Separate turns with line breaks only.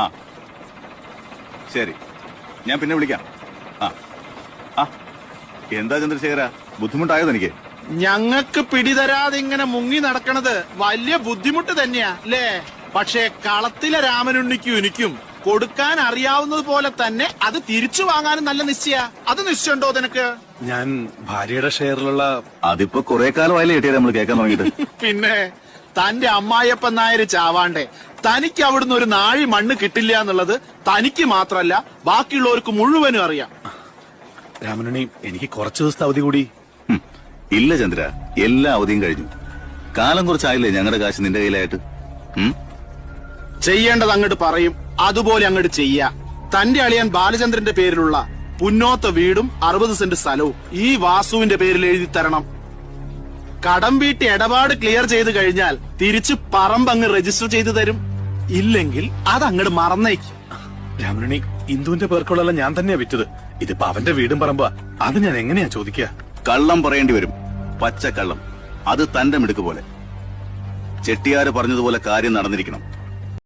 ആ ശരി, ഞാൻ പിന്നെ വിളിക്കാം. ആ ആ എന്താ ചന്ദ്രശേഖര, ബുദ്ധിമുട്ടായോ തനിക്ക്?
ഞങ്ങക്ക് പിടിതരാതെ ഇങ്ങനെ മുങ്ങി നടക്കണത് വലിയ ബുദ്ധിമുട്ട് തന്നെയാ അല്ലേ? പക്ഷേ കളത്തിലെ രാമനുണ്ണിക്കും എനിക്കും കൊടുക്കാൻ അറിയാവുന്നത് പോലെ തന്നെ അത് തിരിച്ചു വാങ്ങാനും നല്ല നിശ്ചയ. അത് നിശ്ചയുണ്ടോ നിനക്ക്?
ഞാൻ ഭാര്യയുടെ ഷെയറിലുള്ള
അതിപ്പോ കുറെ കാലമായില്ലേ കിട്ടിയത് നമ്മൾ കേൾക്കാൻ തുടങ്ങിയിട്ട്.
പിന്നെ തന്റെ അമ്മായിയപ്പൻ നായർ ചാവാണ്ടേ തനിക്ക് അവിടുന്ന് ഒരു നാഴി മണ്ണ് കിട്ടില്ല എന്നുള്ളത് തനിക്ക് മാത്രല്ല ബാക്കിയുള്ളവർക്ക് മുഴുവനും അറിയാം.
രാമനുണ്ണി, എനിക്ക് കുറച്ചു ദിവസത്തെ അവധി കൂടി.
ഇല്ല ചന്ദ്ര, എല്ലാ അവധിയും കഴിഞ്ഞു. കാലം കുറച്ചായില്ലേ ഞങ്ങളുടെ കാശ് നിന്റെ കയ്യിലായിട്ട്.
ചെയ്യേണ്ടത് അങ്ങോട്ട് പറയും, അതുപോലെ അങ്ങോട്ട് ചെയ്യാ. തന്റെ അളിയൻ ബാലചന്ദ്രന്റെ പേരിലുള്ള പുന്നോത്ത വീടും 60 സെന്റ് സ്ഥലവും ഈ വാസുവിന്റെ പേരിൽ എഴുതി തരണം. കടം വീട്ടി ഇടപാട് ക്ലിയർ ചെയ്ത് കഴിഞ്ഞാൽ തിരിച്ച് പറമ്പ് അങ്ങ് രജിസ്റ്റർ ചെയ്ത് തരും. ഇല്ലെങ്കിൽ അത് അങ്ങോട്ട് മറന്നേക്കും.
രാമനുണ്ണി, ഇന്ദുവിന്റെ പേർക്കുള്ള ഞാൻ തന്നെയാ വിറ്റത്. ഇതിപ്പോ അവന്റെ വീടും പറമ്പാ. അത് ഞാൻ എങ്ങനെയാ ചോദിക്കുക?
കള്ളം പറയേണ്ടി വരും, പച്ചക്കള്ളം. അത് തന്റെ മിടുക്ക് പോലെ. ചെട്ടിയാര് പറഞ്ഞതുപോലെ കാര്യം നടന്നിരിക്കണം.